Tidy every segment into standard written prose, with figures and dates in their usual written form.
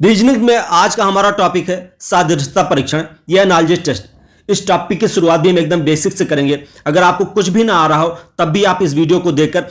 Reasoning में आज का हमारा टॉपिक है सादृश्यता परीक्षण या एनालिसिस टेस्ट। इस टॉपिक की शुरुआत भी हम एकदम बेसिक से करेंगे। अगर आपको कुछ भी ना आ रहा हो तब भी आप इस वीडियो को देखकर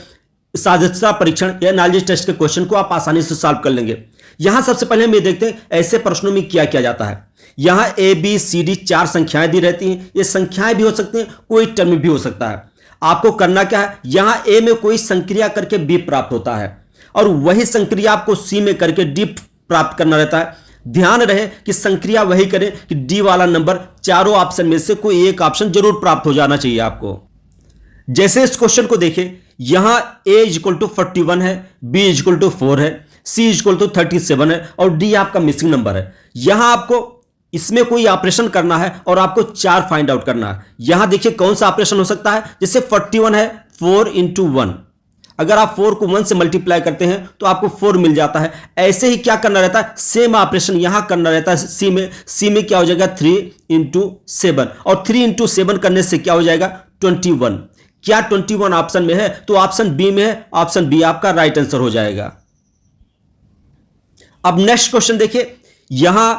सादृश्यता परीक्षण या एनालिसिस टेस्ट के क्वेश्चन को आप आसानी से सॉल्व कर लेंगे। यहां सबसे पहले हम ये देखते हैं ऐसे प्रश्नों में क्या किया जाता है। यहां ए बी सी डी 4 संख्याएं दी रहती हैं। ये संख्याएं भी हो सकती हैं, कोई टर्म भी हो सकता है। आपको करना क्या है, यहां ए में कोई संक्रिया करके बी प्राप्त होता है और वही संक्रिया आपको सी में करके डी प्राप्त करना रहता है। ध्यान रहे कि संक्रिया वही करें कि डी वाला नंबर चारों ऑप्शन में से कोई एक ऑप्शन जरूर प्राप्त हो जाना चाहिए आपको। जैसे इस क्वेश्चन को देखें, यहां a इक्वल टू 41 है, b इक्वल टू 4 है, c इक्वल टू 37 है और d आपका मिसिंग नंबर है। यहां आपको इसमें कोई ऑपरेशन करना है और आपको 4 फाइंड आउट करना है। यहां देखिए कौन सा ऑपरेशन हो सकता है। जैसे 41 है 4 इंटू 1, अगर आप 4 को 1 से मल्टीप्लाई करते हैं तो आपको 4 मिल जाता है। ऐसे ही क्या करना रहता है, सेम ऑपरेशन यहां करना रहता है। सी में क्या हो जाएगा 3 इंटू 7 और 3 इंटू 7 करने से क्या हो जाएगा 21। क्या 21 ऑप्शन में है तो ऑप्शन बी में है, ऑप्शन बी आपका राइट आंसर हो जाएगा। अब नेक्स्ट क्वेश्चन देखिए, यहां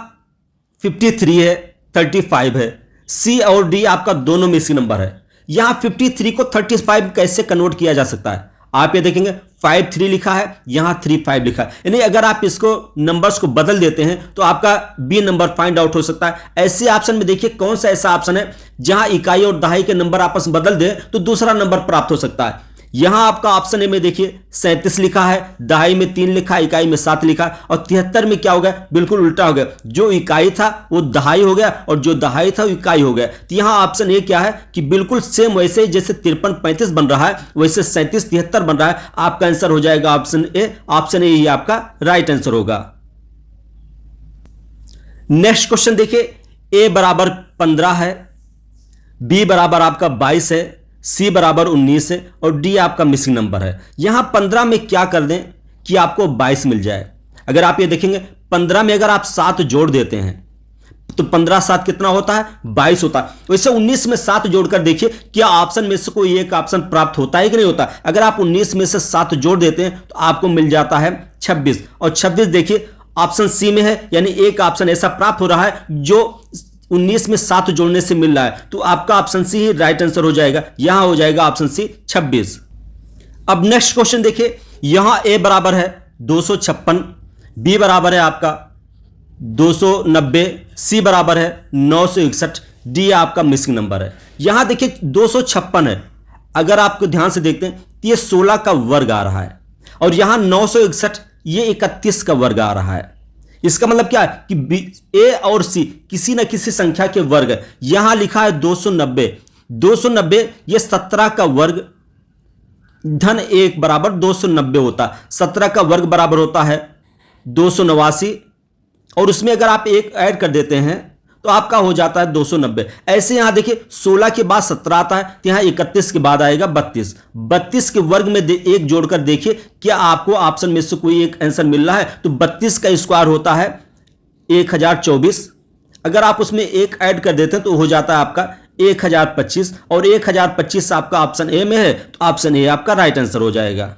53 है 35 है, सी और डी आपका दोनों मिसिंग नंबर है। यहां 53 को 35 कैसे कन्वर्ट किया जा सकता है, आप ये देखेंगे 5 3 लिखा है, यहां 3 5 लिखा है। यानी अगर आप इसको नंबर्स को बदल देते हैं तो आपका बी नंबर फाइंड आउट हो सकता है। ऐसे ऑप्शन में देखिए कौन सा ऐसा ऑप्शन है जहां इकाई और दहाई के नंबर आपस में बदल दे तो दूसरा नंबर प्राप्त हो सकता है। यहां आपका ऑप्शन ए में देखिए 37 लिखा है, दहाई में 3 लिखा है, इकाई में 7 लिखा है और 73 में क्या हो गया, बिल्कुल उल्टा हो गया। जो इकाई था वो दहाई हो गया और जो दहाई था वो इकाई हो गया। तो यहां ऑप्शन ए क्या है कि बिल्कुल सेम वैसे जैसे 53 35 बन रहा है वैसे 37 73 बन रहा है। आपका आंसर हो जाएगा ऑप्शन ए। ऑप्शन ए ही आपका राइट आंसर होगा। नेक्स्ट क्वेश्चन देखिए, ए बराबर 15 है, बी बराबर आपका 22 है, सी बराबर 19 है और डी आपका मिसिंग नंबर है। यहां 15 में क्या कर दें कि आपको 22 मिल जाए। अगर आप ये देखेंगे 15 में अगर आप 7 जोड़ देते हैं तो 15 7 कितना होता है 22 होता है। वैसे 19 में 7 जोड़कर देखिए क्या ऑप्शन में से कोई एक ऑप्शन प्राप्त होता है कि नहीं होता। अगर आप 19 में से 7 जोड़ देते हैं तो आपको मिल जाता है 26 और 26 देखिए ऑप्शन सी में है। यानी एक ऑप्शन ऐसा प्राप्त हो रहा है जो 19 में 7 जोड़ने से मिल रहा है, तो आपका ऑप्शन सी ही राइट आंसर हो जाएगा। यहां हो जाएगा ऑप्शन सी 26। अब नेक्स्ट क्वेश्चन देखिए, यहां ए बराबर है 256, बी बराबर है आपका 290, सी बराबर है 961, डी आपका मिसिंग नंबर है। यहां देखिए 256 है, अगर आपको ध्यान से देखते हैं तो ये 16 का वर्ग आ रहा है और यहां 961 ये 31 का वर्ग आ रहा है। इसका मतलब क्या है कि ए और सी किसी न किसी संख्या के वर्ग है। यहां लिखा है 290, 290 ये 17 का वर्ग धन 1 बराबर 290 होता है। 17 का वर्ग बराबर होता है 289 और उसमें अगर आप एक ऐड कर देते हैं तो आपका हो जाता है 290। ऐसे यहां देखिए 16 के बाद 17 आता है तो यहां 31 के बाद आएगा 32। 32 के वर्ग में एक जोड़कर देखिए क्या आपको ऑप्शन में से कोई एक आंसर मिल रहा है। तो 32 का स्क्वायर होता है 1024। अगर आप उसमें एक ऐड कर देते हैं तो हो जाता है आपका 1025 और 1025 आपका ऑप्शन ए में है, तो ऑप्शन ए आपका राइट आंसर हो जाएगा।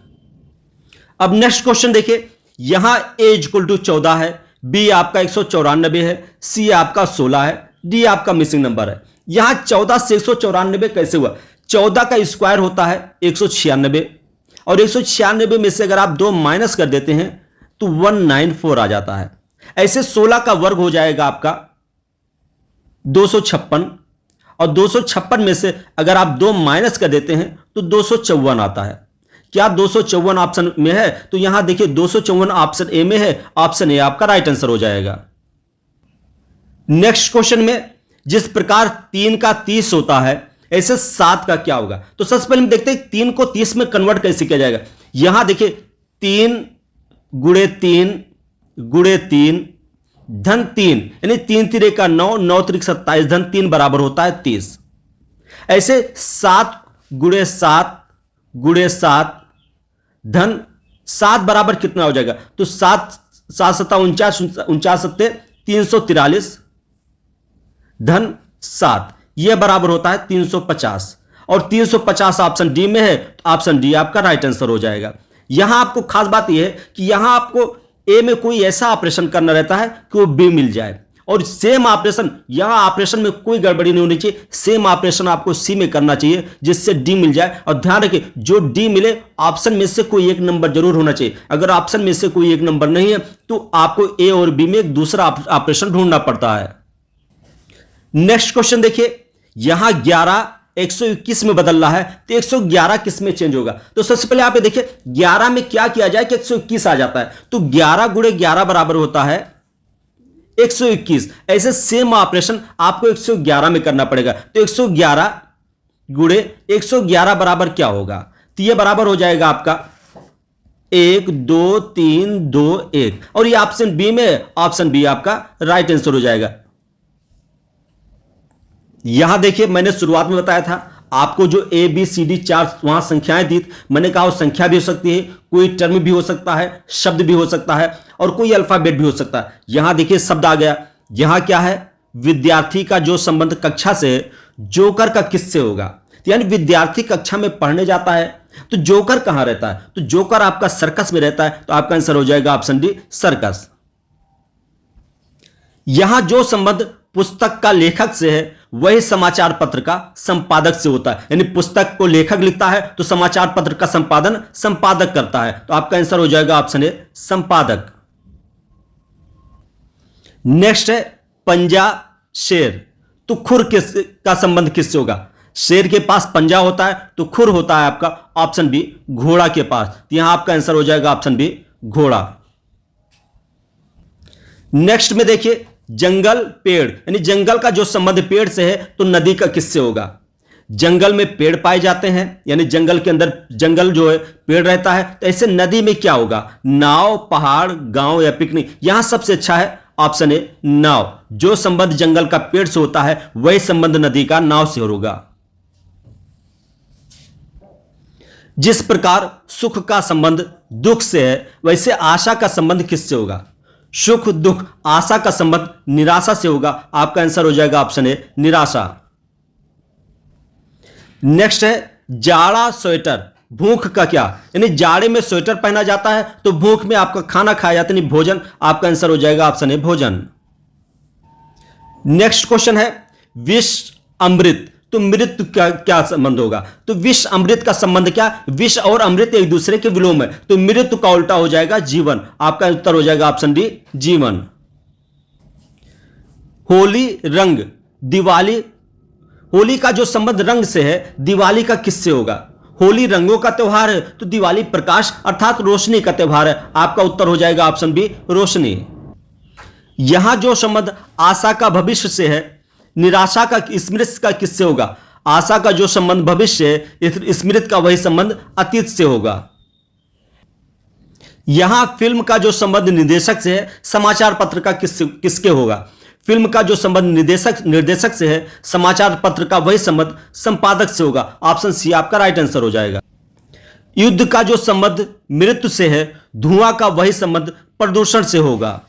अब नेक्स्ट क्वेश्चन देखिए, यहां ए इक्वल टू 14 है, बी आपका 194 है, सी आपका 16 है, डी आपका मिसिंग नंबर है। यहां 14 से 194 कैसे हुआ, 14 का स्क्वायर होता है 196 और 196 में से अगर आप 2 माइनस कर देते हैं तो 194 आ जाता है। ऐसे 16 का वर्ग हो जाएगा आपका 256 और 256 में से अगर आप 2 माइनस कर देते हैं तो 254 आता है। क्या 254 ऑप्शन में है, तो यहां देखिए 254 ऑप्शन ए में है, ऑप्शन ए आपका राइट आंसर हो जाएगा। नेक्स्ट क्वेश्चन में जिस प्रकार 3 का 30 होता है ऐसे 7 का क्या होगा। तो सबसे पहले हम देखते हैं 3 को 30 में कन्वर्ट कैसे किया जाएगा। यहां देखिए 3 गुणे 3 गुणे 3 धन 3 यानी 3 3 का 9, 9 3 27 धन 3 बराबर होता है 30। ऐसे 7 गुणे 7 गुणे 7 धन 7 बराबर कितना हो जाएगा, तो 7 7 7 49 49 7 343 धन 7 यह बराबर होता है 350 और 350 ऑप्शन डी में है, तो ऑप्शन डी आपका राइट आंसर हो जाएगा। यहां आपको खास बात यह है कि यहां आपको ए में कोई ऐसा ऑपरेशन करना रहता है कि वो बी मिल जाए, और सेम ऑपरेशन यहां ऑपरेशन में कोई गड़बड़ी नहीं होनी चाहिए, सेम ऑपरेशन आपको सी में करना चाहिए जिससे डी मिल जाए। और ध्यान रखिए जो डी मिले ऑप्शन में से कोई एक नंबर जरूर होना चाहिए, अगर ऑप्शन में से कोई एक नंबर नहीं है तो आपको ए और बी में एक दूसरा ऑपरेशन ढूंढना पड़ता है। नेक्स्ट क्वेश्चन देखिए, यहां 11 121 में बदल रहा है तो 111 किस में चेंज होगा। तो सबसे पहले आप ये देखिए 11 में क्या किया जाए कि 121 आ जाता है, तो 11 गुणे 11 बराबर होता है 121। ऐसे सेम ऑपरेशन आपको 111 में करना पड़ेगा, तो 111 गुणे 111 बराबर क्या होगा, तो यह बराबर हो जाएगा आपका 1 2 3 2 1, और ये ऑप्शन बी में, ऑप्शन बी आपका राइट आंसर हो जाएगा। यहां देखिए मैंने शुरुआत में बताया था आपको जो ए बी सी डी 4 वहां संख्याएं दी, मैंने कहा वो संख्या भी हो सकती है, कोई टर्म भी हो सकता है, शब्द भी हो सकता है, और कोई अल्फाबेट भी हो सकता है। यहां देखिए शब्द आ गया, यहां क्या है, विद्यार्थी का जो संबंध कक्षा से जोकर का किससे होगा, यानी विद्यार्थी कक्षा में पढ़ने जाता है तो जोकर कहां रहता है, तो जोकर आपका सर्कस में रहता है, तो आपका आंसर हो जाएगा ऑप्शन डी सर्कस। यहां जो संबंध पुस्तक का लेखक से है वही समाचार पत्र का संपादक से होता है, यानी पुस्तक को लेखक लिखता है तो समाचार पत्र का संपादन संपादक करता है, तो आपका आंसर हो जाएगा ऑप्शन ए संपादक। नेक्स्ट है पंजा शेर, तो खुर का संबंध किससे होगा, शेर के पास पंजा होता है तो खुर होता है आपका ऑप्शन बी घोड़ा के पास, तो यहां आपका आंसर हो जाएगा ऑप्शन बी घोड़ा। नेक्स्ट में देखिए जंगल पेड़, यानी जंगल का जो संबंध पेड़ से है तो नदी का किससे होगा, जंगल में पेड़ पाए जाते हैं, यानी जंगल के अंदर जंगल जो है पेड़ रहता है, तो ऐसे नदी में क्या होगा, नाव, पहाड़, गांव या पिकनिक। यहां सबसे अच्छा है ऑप्शन ए नाव, जो संबंध जंगल का पेड़ से होता है वही संबंध नदी का नाव से होगा। जिस प्रकार सुख का संबंध दुख से है वैसे आशा का संबंध किससे होगा, सुख दुख आशा का संबंध निराशा से होगा, आपका आंसर हो जाएगा ऑप्शन ए निराशा। नेक्स्ट है जाड़ा स्वेटर, भूख का क्या, यानी जाड़े में स्वेटर पहना जाता है तो भूख में आपका खाना खाया जाता है, यानी भोजन, आपका आंसर हो जाएगा ऑप्शन ए भोजन। नेक्स्ट क्वेश्चन है विष अमृत, तो मृत्यु का क्या संबंध होगा, तो विष अमृत का संबंध क्या, विष और अमृत एक दूसरे के विलोम है, तो मृत्यु का उल्टा हो जाएगा जीवन, आपका उत्तर हो जाएगा ऑप्शन डी जीवन। होली रंग, दिवाली, होली का जो संबंध रंग से है दिवाली का किससे होगा, होली रंगों का त्यौहार है तो दिवाली प्रकाश अर्थात रोशनी का त्यौहार है, आपका उत्तर हो जाएगा ऑप्शन बी रोशनी। यहां जो संबंध आशा का भविष्य से है, निराशा का स्मृति का किससे होगा, आशा का जो संबंध भविष्य है, स्मृति का वही संबंध अतीत से होगा। यहां फिल्म का जो संबंध निर्देशक से है, समाचार पत्र का किसके होगा, फिल्म का जो संबंध निर्देशक से है, समाचार पत्र का वही संबंध संपादक से होगा, ऑप्शन सी आपका राइट आंसर हो जाएगा। युद्ध का जो संबंध मृत्यु से है, धुआं का वही संबंध प्रदूषण से होगा।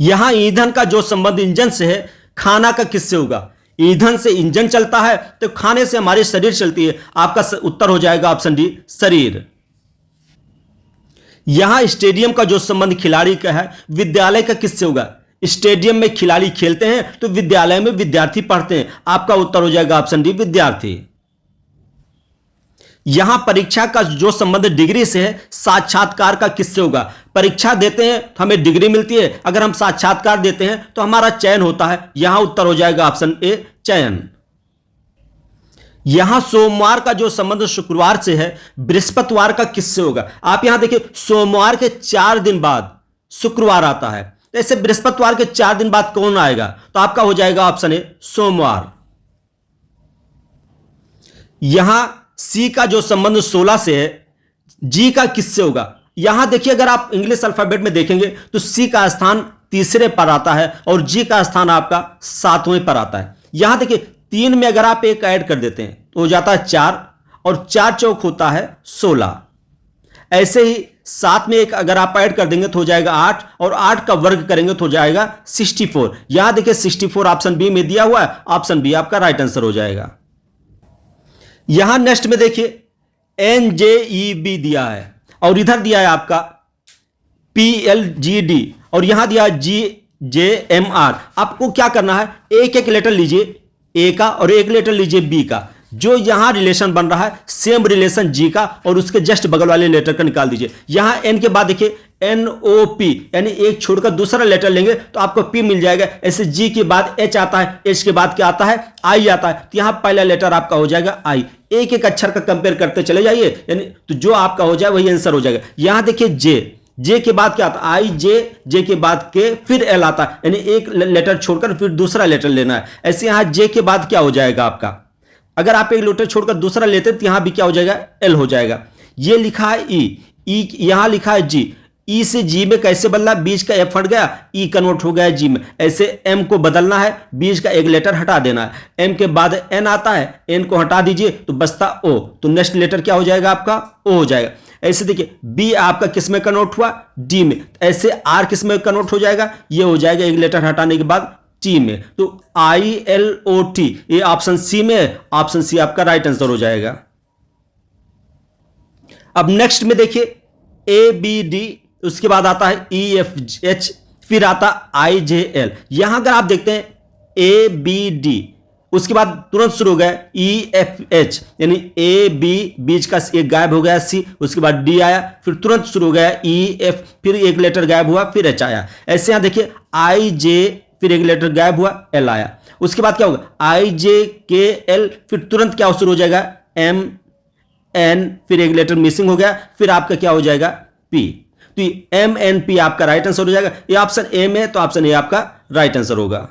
यहां ईंधन का जो संबंध इंजन से है, खाना का किससे होगा, ईंधन से इंजन चलता है तो खाने से हमारी शरीर चलती है, आपका उत्तर हो जाएगा ऑप्शन डी शरीर। यहां स्टेडियम का जो संबंध खिलाड़ी का है, विद्यालय का किससे होगा, स्टेडियम में खिलाड़ी खेलते हैं तो विद्यालय में विद्यार्थी पढ़ते हैं, आपका उत्तर हो जाएगा ऑप्शन डी विद्यार्थी। यहां परीक्षा का जो संबंध डिग्री से है, साक्षात्कार का किससे होगा, परीक्षा देते हैं तो हमें डिग्री मिलती है, अगर हम साक्षात्कार देते हैं तो हमारा चयन होता है, यहां उत्तर हो जाएगा ऑप्शन ए चयन। यहां सोमवार का जो संबंध शुक्रवार से है, बृहस्पतिवार का किससे होगा, आप यहां देखिए सोमवार के 4 दिन बाद शुक्रवार आता है, तो ऐसे बृहस्पतिवार के 4 दिन बाद कौन आएगा, तो आपका हो जाएगा ऑप्शन ए सोमवार। यहां सी का जो संबंध 16 से है, जी का किससे होगा, यहां देखिए अगर आप इंग्लिश अल्फाबेट में देखेंगे तो सी का स्थान तीसरे पर आता है और जी का स्थान आपका 7वें पर आता है। यहां देखिए 3 में अगर आप एक ऐड कर देते हैं तो हो जाता है 4, और 4 चौक होता है 16। ऐसे ही 7 में एक अगर आप ऐड कर देंगे तो हो जाएगा 8, और 8 का वर्ग करेंगे तो हो जाएगा 64। यहां देखिए 64 ऑप्शन बी में दिया हुआ है, ऑप्शन बी आपका राइट आंसर हो जाएगा। यहां नेक्स्ट में देखिए NJEB दिया है, और इधर दिया है आपका PLGD और यहां दिया GJMR। आपको क्या करना है, एक एक लेटर लीजिए ए का और एक लेटर लीजिए बी का, जो यहां रिलेशन बन रहा है सेम रिलेशन जी का और उसके जस्ट बगल वाले लेटर का निकाल दीजिए। यहां एन के बाद देखिए NOP यानी एक छोड़कर दूसरा लेटर लेंगे तो आपको P मिल जाएगा। ऐसे जी के बाद H आता है, H के बाद क्या आता है, I आता है, तो यहां पहला लेटर आपका हो जाएगा I। एक एक अक्षर का कंपेयर करते चले जाइए, यानी तो जो आपका हो जाए वही आंसर हो जाएगा। यहां देखिए जे के बाद क्या आता है जे के बाद के फिर L आता है, यानी एक लेटर छोड़कर फिर दूसरा लेटर लेना है। ऐसे यहां जे के बाद क्या हो जाएगा आपका, अगर आप एक लेटर छोड़कर दूसरा लेते तो यहां भी क्या हो जाएगा, L हो जाएगा। ये लिखा है ई यहां लिखा है जी, ई से जी में कैसे बदला, बीच का एफ हट गया, ई कन्वर्ट हो गया जी में। ऐसे एम को बदलना है, बीच का एक लेटर हटा देना है। एम के बाद एन आता है, एन को हटा दीजिए तो बचता ओ, तो नेक्स्ट लेटर क्या हो जाएगा आपका, ओ हो जाएगा। ऐसे देखिए बी आपका किस में कन्वर्ट हुआ, डी में। ऐसे आर किस में कन्वर्ट हो जाएगा, ये हो जाएगा एक लेटर हटाने के बाद टी में। तो ILOT ये ऑप्शन सी में है, ऑप्शन सी आपका राइट आंसर हो जाएगा। अब नेक्स्ट में देखिए ABD, उसके बाद आता है EFH, फिर आता IJL। यहां अगर आप देखते हैं ABD, उसके बाद तुरंत शुरू हो गया EFH, यानी AB बीच का एक गायब हो गया C, उसके बाद D आया, फिर तुरंत शुरू हो गया EF, फिर एक लेटर गायब हुआ, फिर H आया। ऐसे यहां देखिए IJ, फिर एक लेटर गायब हुआ, L आया। उसके बाद क्या होगा IJKL, फिर तुरंत क्या शुरू हो जाएगा MN, फिर एक लेटर मिसिंग हो गया, फिर आपका क्या हो जाएगा P। तो MNP आपका राइट आंसर हो जाएगा। ये ऑप्शन ए में है तो ऑप्शन ए आपका राइट आंसर होगा।